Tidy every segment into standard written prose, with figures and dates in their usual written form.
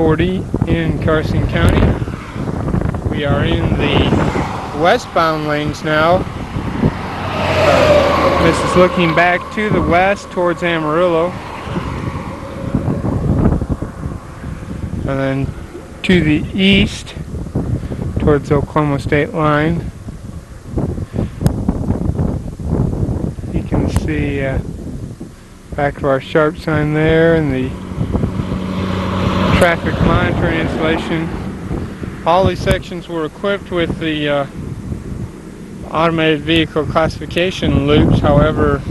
40 in Carson County. We are in the westbound lanes now. This is looking back to the west towards Amarillo. And then to the east towards the Oklahoma state line. You can see back of our sharp sign there and the traffic monitoring installation. All these sections were equipped with the automated vehicle classification loops. However,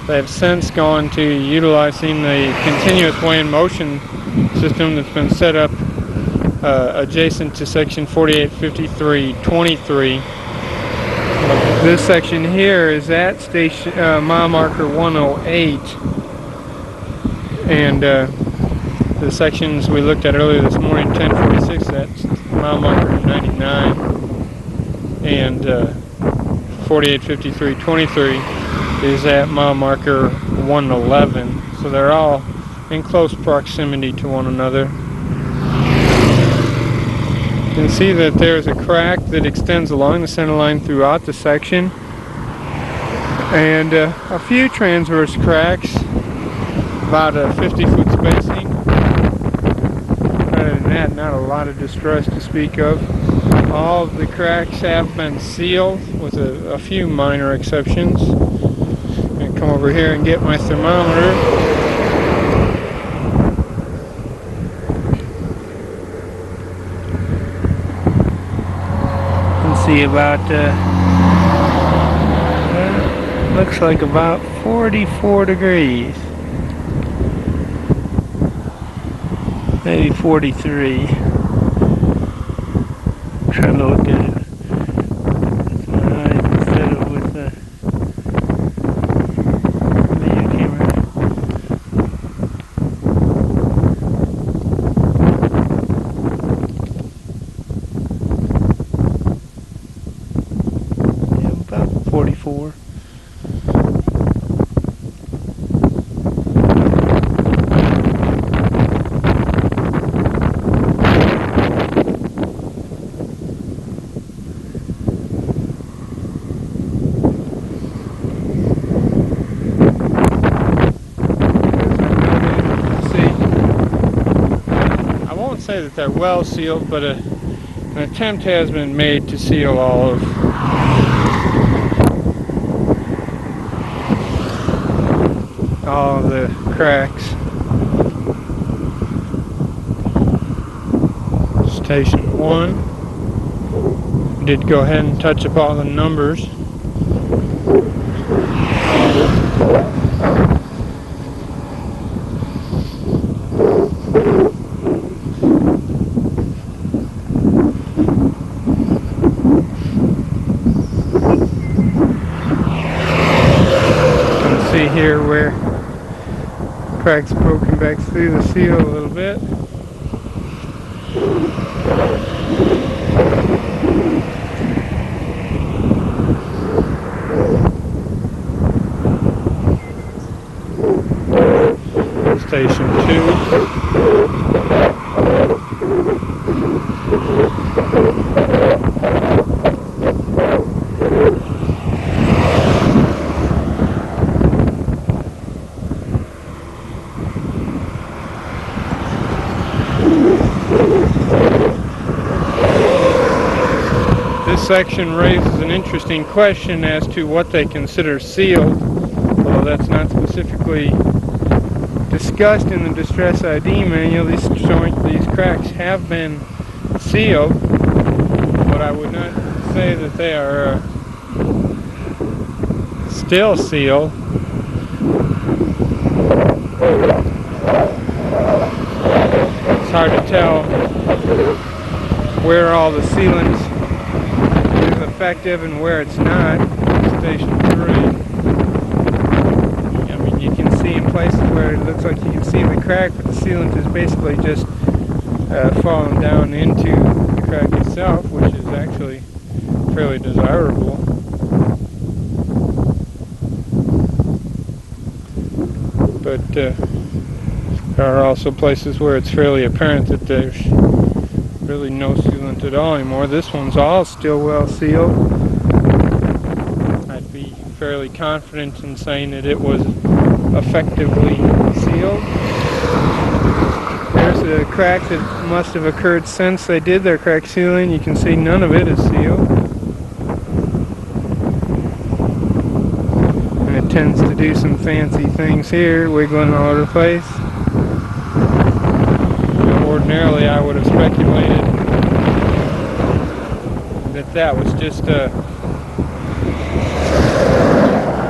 they have since gone to utilizing the continuous way in motion system that's been set up adjacent to section 4853.23. This section here is at station mile marker 108, and the sections we looked at earlier this morning, 1046, that's mile marker 99, and 4853.23 is at mile marker 111. So they're all in close proximity to one another. You can see that there's a crack that extends along the center line throughout the section, and a few transverse cracks, about a 50-foot spacing. Other than that, not a lot of distress to speak of. All of the cracks have been sealed with a few minor exceptions. I'm going to come over here and get my thermometer. See about looks like about 44 degrees, maybe 43. I'm trying to look at it with my eyes instead of with the video camera. About 44. I won't say that they're well sealed, but an attempt has been made to seal all of the cracks. Station 1 did go ahead and touch up all the numbers. You can see here where cracks broken back through the seal a little bit. Station 2. This section raises an interesting question as to what they consider sealed, although that's not specifically discussed in the distress ID manual. These cracks have been sealed, but I would not say that they are still sealed. It's hard to tell where all the sealant is effective and where it's not. Station 3. I mean, you can see in places where it looks like you can see the crack, but the sealant is basically just falling down into the crack itself, which is actually fairly desirable. But There are also places where it's fairly apparent that there's really no sealant at all anymore. This one's all still well sealed. I'd be fairly confident in saying that it was effectively sealed. There's a crack that must have occurred since they did their crack sealing. You can see none of it is sealed. And it tends to do some fancy things here, wiggling all over the place. Ordinarily, I would have speculated that that was just a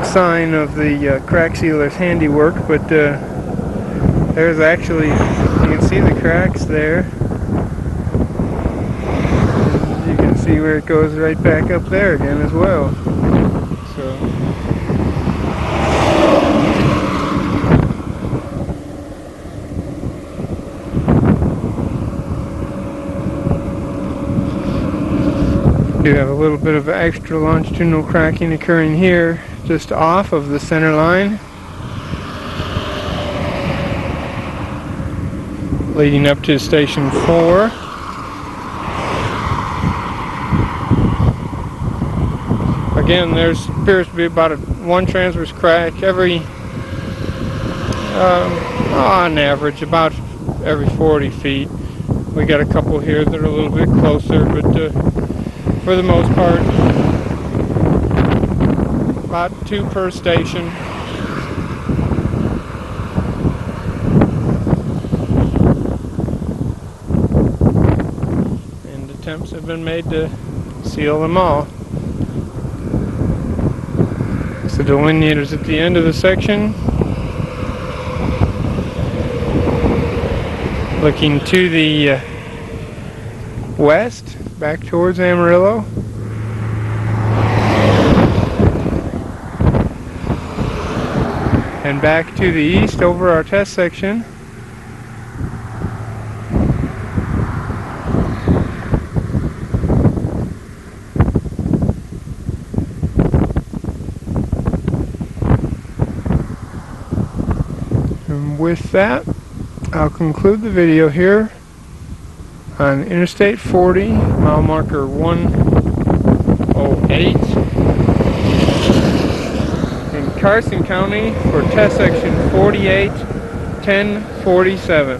sign of the crack sealer's handiwork, but there's actually, you can see the cracks there. You can see where it goes right back up there again as well. So do have a little bit of extra longitudinal cracking occurring here, just off of the center line, leading up to station 4. Again, there appears to be about one transverse crack every, on average, about every 40 feet. We got a couple here that are a little bit closer, but for the most part, about 2 per station. And attempts have been made to seal them all. So the delineators at the end of the section, looking to the west, back towards Amarillo. And back to the east over our test section. And with that, I'll conclude the video here on Interstate 40, mile marker 108 in Carson County for test section 481047.